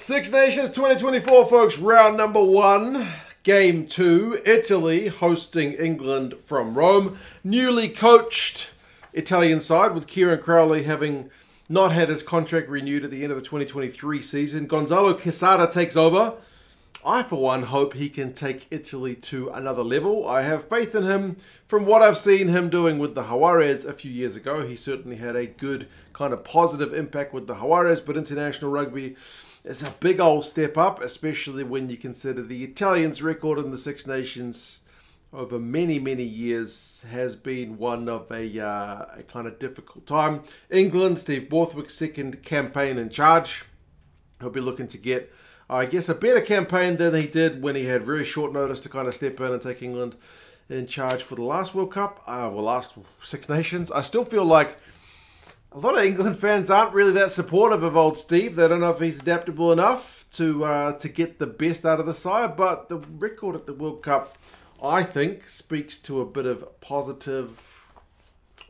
Six Nations 2024, folks. Round number 1. Game 2. Italy hosting England from Rome. Newly coached Italian side with Kieran Crowley having not had his contract renewed at the end of the 2023 season. Gonzalo Quesada takes over. I, for one, hope he can take Italy to another level. I have faith in him. From what I've seen him doing with the Juarez a few years ago, he certainly had a good kind of positive impact with the Juarez, but international rugby is a big old step up, especially when you consider the Italians' record in the Six Nations over many, many years has been one of a kind of difficult time. England, Steve Borthwick's second campaign in charge. He'll be looking to get, I guess, a better campaign than he did when he had very short notice to kind of step in and take England in charge for the last World Cup, last Six Nations. I still feel like a lot of England fans aren't really that supportive of old Steve. They don't know if he's adaptable enough to get the best out of the side, but the record at the World Cup, I think, speaks to a bit of positive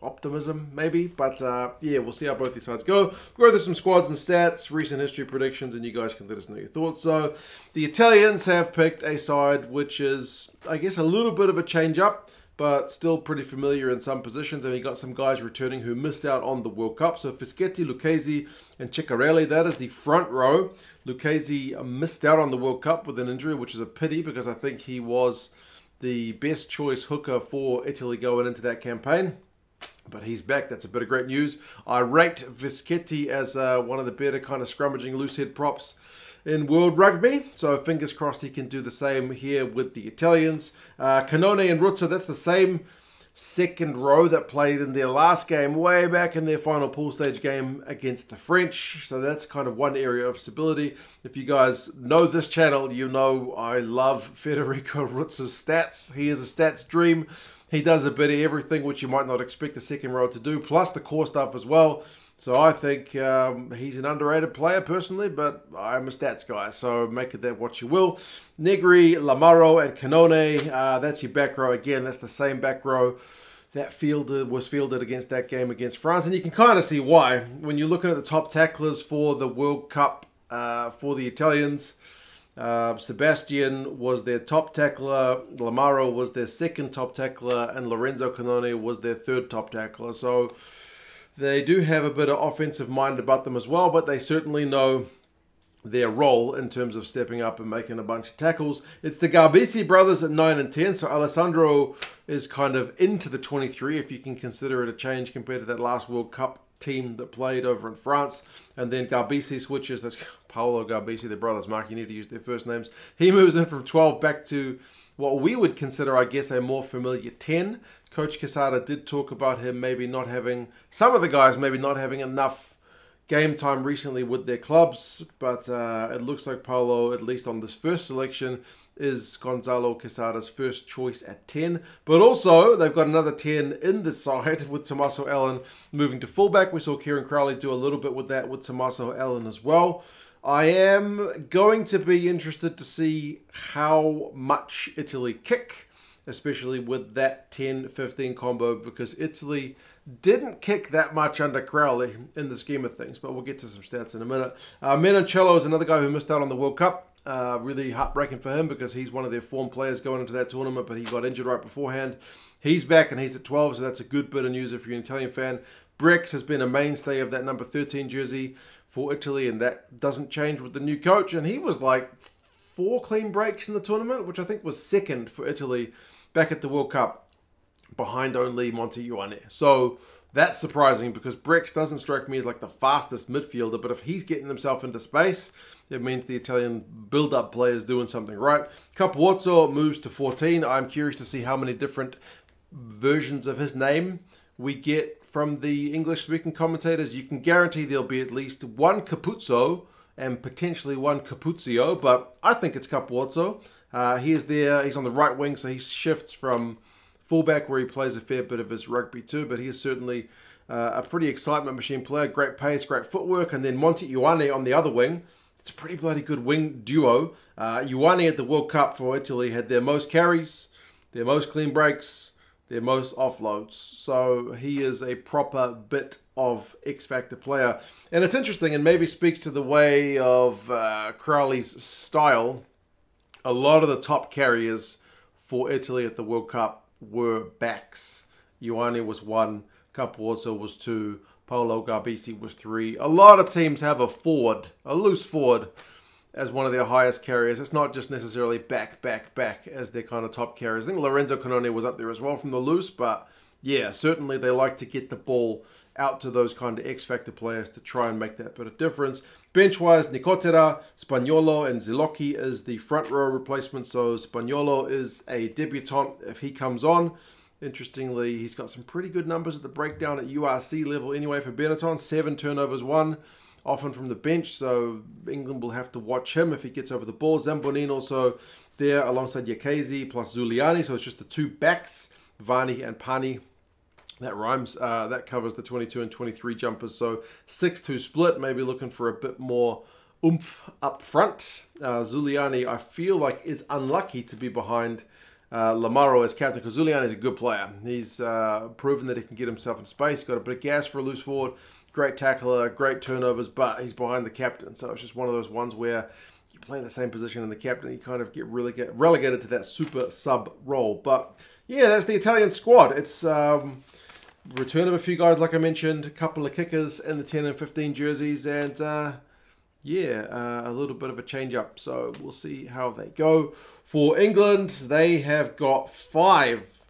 optimism, maybe. But yeah, we'll see how both these sides go. We'll go through some squads and stats, recent history predictions, and you guys can let us know your thoughts. So the Italians have picked a side which is, I guess, a little bit of a change-up, but still pretty familiar in some positions. And you got some guys returning who missed out on the World Cup. So Fischetti, Lucchesi, and Ceccarelli, that is the front row. Lucchesi missed out on the World Cup with an injury, which is a pity because I think he was the best choice hooker for Italy going into that campaign. But he's back. That's a bit of great news. I rate Fischetti as one of the better kind of scrummaging loose head props in World Rugby. So fingers crossed he can do the same here with the Italians. Cannone and Ruzza, that's the same second row that played in their last game way back in their final pool stage game against the French. So that's kind of one area of stability. If you guys know this channel, you know I love Federico Ruzza's stats. He is a stats dream. He does a bit of everything which you might not expect a second row to do, plus the core stuff as well. So I think he's an underrated player personally, but I'm a stats guy, so make it that what you will. Negri, Lamaro, and Cannone, that's your back row. Again, that's the same back row that was fielded against that game against France. And you can kind of see why. When you're looking at the top tacklers for the World Cup for the Italians, Sebastian was their top tackler, Lamaro was their second top tackler, and Lorenzo Cannone was their third top tackler. So they do have a bit of offensive mind about them as well, but they certainly know their role in terms of stepping up and making a bunch of tackles. It's the Garbisi brothers at 9 and 10, so Alessandro is kind of into the 23, if you can consider it a change compared to that last World Cup team that played over in France. And then Garbisi switches, that's Paolo Garbisi, their brothers. Mark, you need to use their first names. He moves in from 12 back to what we would consider, I guess, a more familiar 10. Coach Quesada did talk about him maybe not having, some of the guys maybe not having enough game time recently with their clubs, but it looks like Paolo, at least on this first selection, is Gonzalo Quesada's first choice at 10. But also, they've got another 10 in the side with Tommaso Allan moving to fullback. We saw Kieran Crowley do a little bit with that with Tommaso Allan as well. I am going to be interested to see how much Italy kick, especially with that 10-15 combo, because Italy didn't kick that much under Crowley in the scheme of things, but we'll get to some stats in a minute. Menoncello is another guy who missed out on the World Cup. Really heartbreaking for him because he's one of their form players going into that tournament, but he got injured right beforehand. He's back and he's at 12, so that's a good bit of news if you're an Italian fan. Brex has been a mainstay of that number 13 jersey for Italy, and that doesn't change with the new coach. And he was like 4 clean breaks in the tournament, which I think was second for Italy back at the World Cup, behind only Monty, Ioane. So that's surprising because Brex doesn't strike me as like the fastest midfielder, but if he's getting himself into space, it means the Italian build-up player is doing something right. Capuozzo moves to 14. I'm curious to see how many different versions of his name we get from the English-speaking commentators. You can guarantee there'll be at least one Capuozzo and potentially one Capuozzo, but I think it's Capuozzo. He is there. He's on the right wing, so he shifts from fullback where he plays a fair bit of his rugby too, but he is certainly a pretty excitement machine player. Great pace, great footwork. And then Monty Ioane on the other wing. It's a pretty bloody good wing duo. Ioane at the World Cup for Italy had their most carries, their most clean breaks, their most offloads. So he is a proper bit of X-Factor player. And it's interesting, and maybe speaks to the way of Crowley's style. A lot of the top carriers for Italy at the World Cup were backs. Ioane was 1, Capuozzo was 2, Paolo Garbisi was 3. A lot of teams have a forward, a loose forward, as one of their highest carriers. It's not just necessarily back as their kind of top carriers. I think Lorenzo Cannone was up there as well from the loose, but yeah, certainly they like to get the ball out to those kind of X-Factor players to try and make that bit of difference. Bench-wise, Nicotera, Spagnolo, and Zilocchi is the front row replacement. So Spagnolo is a debutant if he comes on. Interestingly, he's got some pretty good numbers at the breakdown at URC level anyway for Benetton. 7 turnovers, 1. Often from the bench, so England will have to watch him if he gets over the ball. Zambonin also there alongside Lucchesi plus Zuliani, so it's just the 2 backs, Vani and Pani. That rhymes. That covers the 22 and 23 jumpers, so 6-2 split, maybe looking for a bit more oomph up front. Zuliani, I feel like, is unlucky to be behind Lamaro as captain, because Zuliani is a good player. He's proven that he can get himself in space, got a bit of gas for a loose forward. Great tackler, great turnovers, but he's behind the captain. So it's just one of those ones where you play in the same position in the captain, you kind of get relegated to that super sub role. But yeah, that's the Italian squad. It's return of a few guys, like I mentioned, a couple of kickers in the 10 and 15 jerseys, and a little bit of a change up. So we'll see how they go. For England, they have got 5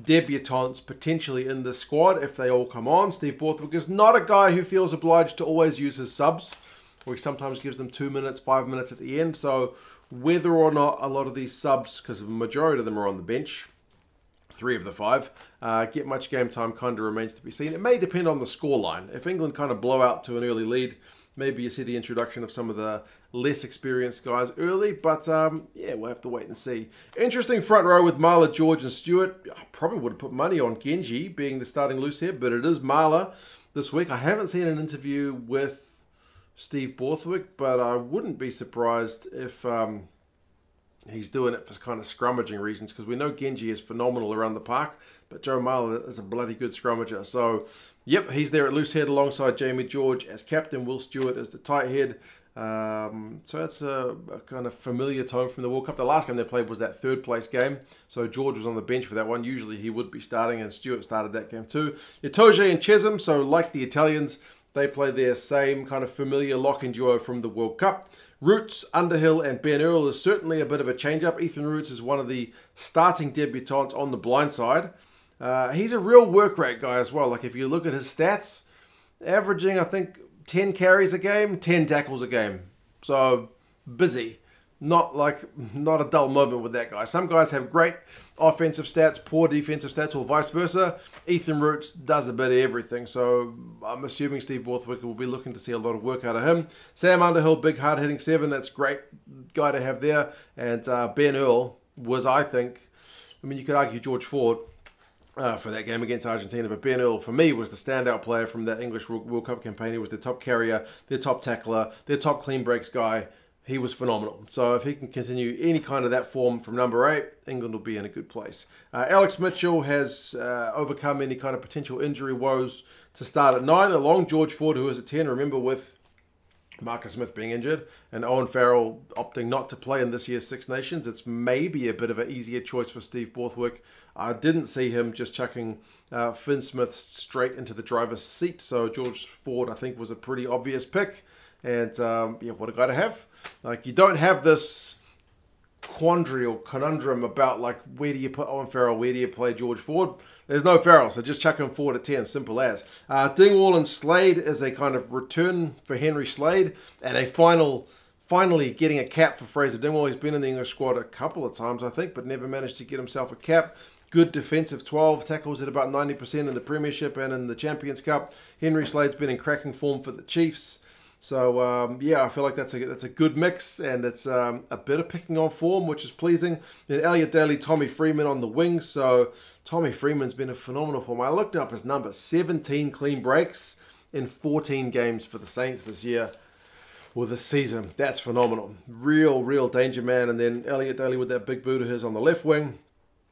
debutants potentially in the squad if they all come on. Steve Borthwick is not a guy who feels obliged to always use his subs, or he sometimes gives them 2 minutes, 5 minutes at the end. So whether or not a lot of these subs, because the majority of them are on the bench, 3 of the 5, get much game time kind of remains to be seen. It may depend on the scoreline. If England kind of blow out to an early lead, maybe you see the introduction of some of the less experienced guys early, but yeah, we'll have to wait and see. Interesting front row with Marla, George, and Stewart. I probably would have put money on Genji being the starting loose here, but it is Marla this week. I haven't seen an interview with Steve Borthwick, but I wouldn't be surprised if he's doing it for kind of scrummaging reasons, because we know Genji is phenomenal around the park, but Joe Marla is a bloody good scrummager. So, yep, he's there at loose head alongside Jamie George as captain, Will Stewart as the tight head. So that's a kind of familiar tone from the World Cup. The last game they played was that 3rd place game, so George was on the bench for that one. Usually he would be starting, and Stewart started that game too. Itoje and Chesum, so like the Italians, they play their same kind of familiar locking duo from the World Cup. Roots, Underhill, and Ben Earl is certainly a bit of a change-up. Ethan Roots is one of the starting debutants on the blind side. He's a real work rate guy as well. Like if you look at his stats, averaging, I think, 10 carries a game, 10 tackles a game. So busy. Not a dull moment with that guy. Some guys have great offensive stats, poor defensive stats, or vice versa. Ethan Roots does a bit of everything. So I'm assuming Steve Borthwick will be looking to see a lot of work out of him. Sam Underhill, big hard hitting 7. That's a great guy to have there. And Ben Earl was, I think, I mean, you could argue George Ford for that game against Argentina, but Ben Earl, for me, was the standout player from that English World Cup campaign. He was their top carrier, their top tackler, their top clean breaks guy. He was phenomenal. So if he can continue any kind of that form from number 8, England will be in a good place. Alex Mitchell has overcome any kind of potential injury woes to start at 9, along George Ford, who is at 10. Remember, with Marcus Smith being injured and Owen Farrell opting not to play in this year's Six Nations, it's maybe a bit of an easier choice for Steve Borthwick. I didn't see him just chucking Finn Smith straight into the driver's seat, so George Ford, I think, was a pretty obvious pick. And yeah, what a guy to have. Like, you don't have this quandary or conundrum about, like, where do you put Owen Farrell, where do you play George Ford? There's no Farrell, so just chuck him forward at 10, simple as. Dingwall and Slade is a kind of return for Henry Slade, and a finally getting a cap for Fraser Dingwall. He's been in the English squad a couple of times, I think, but never managed to get himself a cap. Good defensive 12, tackles at about 90% in the Premiership and in the Champions Cup. Henry Slade's been in cracking form for the Chiefs. So, yeah, I feel like that's a good mix, and it's a bit of picking on form, which is pleasing. Then Elliot Daly, Tommy Freeman on the wings. So Tommy Freeman's been in phenomenal form. I looked up his numbers, 17 clean breaks in 14 games for the Saints this year, or this season. That's phenomenal. Real danger man. And then Elliot Daly with that big boot of his on the left wing.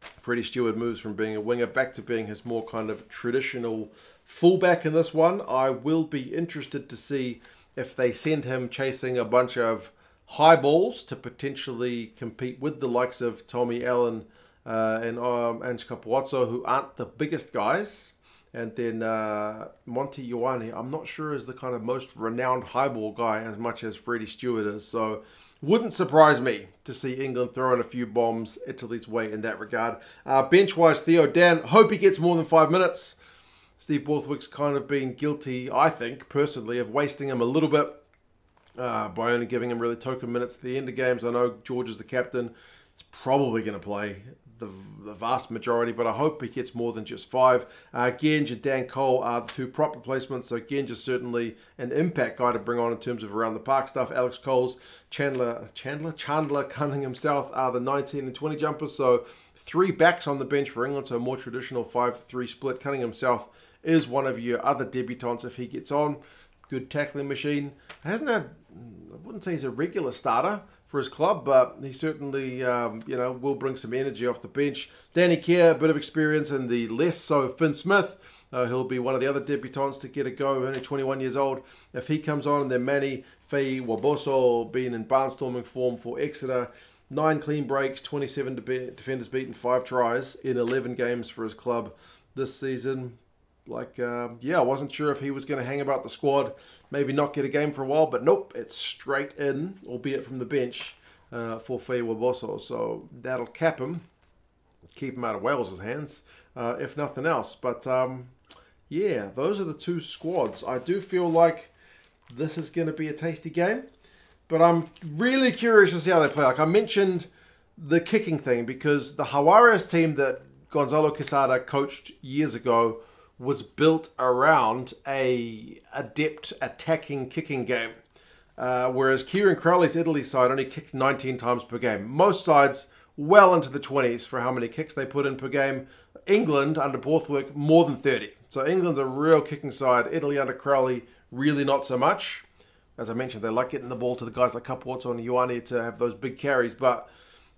Freddie Stewart moves from being a winger back to being his more kind of traditional fullback in this one. I will be interested to see if they send him chasing a bunch of high balls to potentially compete with the likes of Tommy, Allan, and Ange Capuozzo, who aren't the biggest guys. And then Monty, Ioane, I'm not sure is the kind of most renowned high ball guy as much as Freddie Stewart is. So wouldn't surprise me to see England throwing a few bombs Italy's way in that regard. Bench-wise, Theo Dan, hope he gets more than 5 minutes. Steve Borthwick's kind of been guilty, I think, personally, of wasting him a little bit by only giving him really token minutes at the end of games. I know George is the captain. It's probably going to play the vast majority, but I hope he gets more than just 5. Genge and Dan Cole are the 2 prop replacements, so Genge is certainly an impact guy to bring on in terms of around the park stuff. Alex Coles, Chandler Cunningham South are the 19 and 20 jumpers, so 3 backs on the bench for England, so a more traditional 5-3 split. Cunningham South is one of your other debutants if he gets on. Good tackling machine. Hasn't had, I wouldn't say he's a regular starter for his club, but he certainly, will bring some energy off the bench. Danny Kerr, a bit of experience, and the less so Finn Smith. He'll be one of the other debutants to get a go, only 21 years old. If he comes on, and then Manny Fei Waboso being in barnstorming form for Exeter. 9 clean breaks, 27 defenders beaten, 5 tries in 11 games for his club this season. I wasn't sure if he was going to hang about the squad, maybe not get a game for a while, but nope, it's straight in, albeit from the bench, for Fei Waboso. So that'll cap him, keep him out of Wales' hands, if nothing else. But those are the 2 squads. I do feel like this is going to be a tasty game, but I'm really curious to see how they play. Like I mentioned the kicking thing, because the Juarez team that Gonzalo Quesada coached years ago was built around a adept attacking kicking game. Whereas Kieran Crowley's Italy side only kicked 19 times per game. Most sides well into the 20s for how many kicks they put in per game. England under Borthwick, more than 30. So England's a real kicking side. Italy under Crowley, really not so much. As I mentioned, they like getting the ball to the guys like Capuozzo and Ioane to have those big carries. But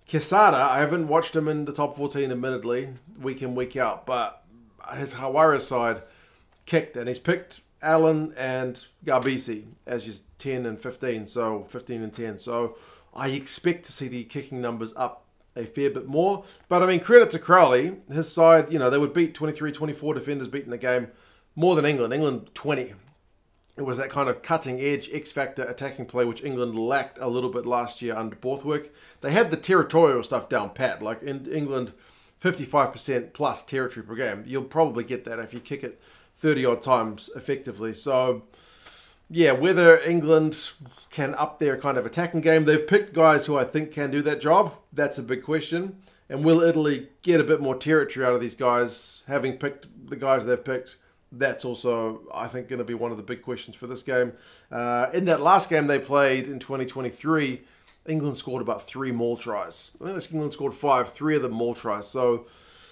Quesada, I haven't watched him in the top 14 admittedly, week in, week out, but his Juarez side kicked, and he's picked Allan and Garbisi as his 10 and 15, so 15 and 10. So I expect to see the kicking numbers up a fair bit more. But I mean, credit to Crowley. His side, they would beat 23, 24 defenders beating the game more than England. England 20. It was that kind of cutting edge X-factor attacking play which England lacked a little bit last year under Borthwick. They had the territorial stuff down pat. Like in England, 55% plus territory per game. You'll probably get that if you kick it 30-odd times effectively. So, yeah, whether England can up their kind of attacking game. They've picked guys who I think can do that job. That's a big question. And will Italy get a bit more territory out of these guys, having picked the guys they've picked? That's also, I think, going to be one of the big questions for this game. In that last game they played in 2023, England scored about 3 maul tries. I think England scored 5, 3 of them maul tries. So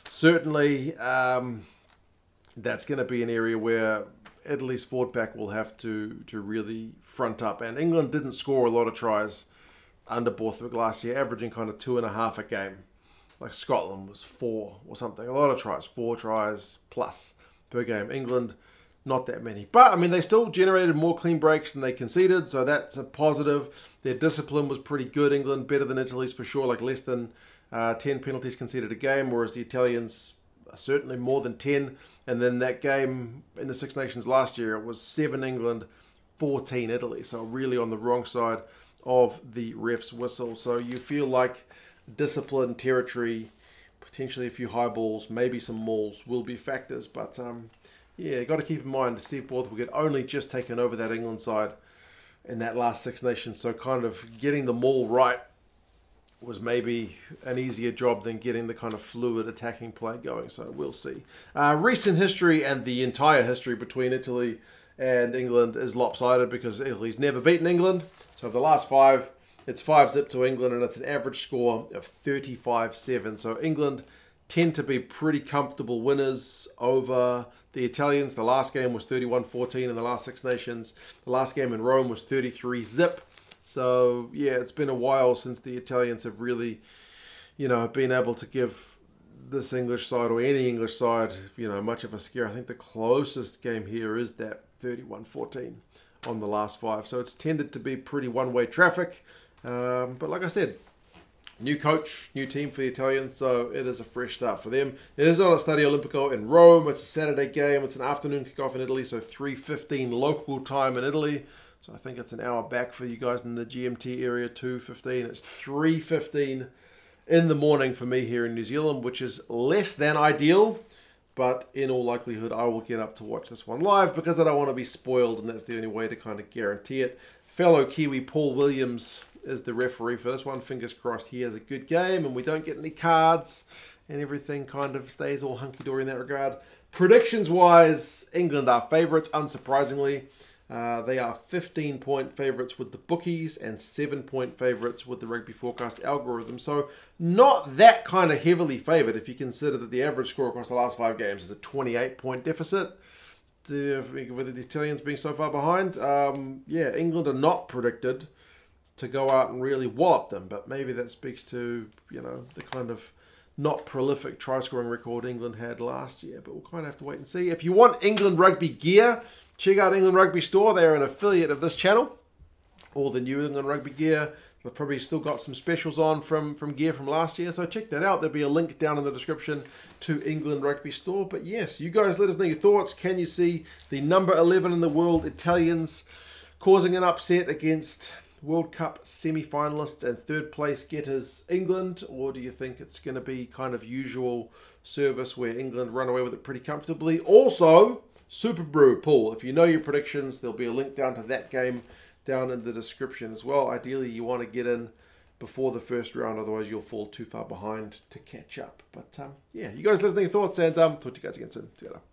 certainly that's going to be an area where Italy's forward pack will have to really front up. And England didn't score a lot of tries under Borthwick last year, averaging kind of 2.5 a game. Like Scotland was 4 or something. A lot of tries, 4 tries plus per game. England, not that many. But, I mean, they still generated more clean breaks than they conceded, so that's a positive. Their discipline was pretty good. England, better than Italy's for sure, like less than 10 penalties conceded a game, whereas the Italians are certainly more than 10. And then that game in the Six Nations last year, it was 7 England, 14 Italy. So really on the wrong side of the ref's whistle. So you feel like discipline, territory, potentially a few high balls, maybe some mauls will be factors. But yeah, got to keep in mind Steve Borthwick had only just taken over that England side in that last Six Nations. So kind of getting the maul right was maybe an easier job than getting the kind of fluid attacking play going. So we'll see. Recent history and the entire history between Italy and England is lopsided because Italy's never beaten England. So of the last 5, it's 5-0 to England, and it's an average score of 35-7. So England tend to be pretty comfortable winners over the Italians. The last game was 31-14 in the last Six Nations. The last game in Rome was 33-0. So, yeah, it's been a while since the Italians have really, been able to give this English side, or any English side, you know, much of a scare. I think the closest game here is that 31-14 on the last 5. So it's tended to be pretty one-way traffic. But like I said, new coach, new team for the Italians, so it is a fresh start for them. It is on a Stadio Olimpico in Rome. It's a Saturday game. It's an afternoon kickoff in Italy, so 3:15 local time in Italy. So I think it's an hour back for you guys in the GMT area, 2:15. It's 3:15 in the morning for me here in New Zealand, which is less than ideal. But in all likelihood, I will get up to watch this one live because I don't want to be spoiled, and that's the only way to kind of guarantee it. Fellow Kiwi Paul Williams is the referee for this one. Fingers crossed he has a good game and we don't get any cards and everything kind of stays all hunky-dory in that regard. Predictions-wise, England are favourites, unsurprisingly. They are 15-point favourites with the bookies and 7-point favourites with the Rugby Forecast algorithm. So not that kind of heavily favoured if you consider that the average score across the last 5 games is a 28-point deficit. With the Italians being so far behind, yeah, England are not predicted to go out and really wallop them. But maybe that speaks to, you know, the kind of not prolific try-scoring record England had last year. But we'll kind of have to wait and see. If you want England Rugby gear, check out England Rugby Store. They're an affiliate of this channel. All the New England Rugby gear. They've probably still got some specials on from gear from last year. So check that out. There'll be a link down in the description to England Rugby Store. But yes, you guys let us know your thoughts. Can you see the number 11 in the world Italians causing an upset against World Cup semi-finalists and third place getters England? Or do you think it's going to be kind of usual service where England run away with it pretty comfortably? Also, Super Brew Paul, if you know your predictions, there'll be a link down to that game down in the description as well. Ideally, you want to get in before the first round, otherwise you'll fall too far behind to catch up. But yeah, you guys listen to your thoughts, and talk to you guys again soon. See you later.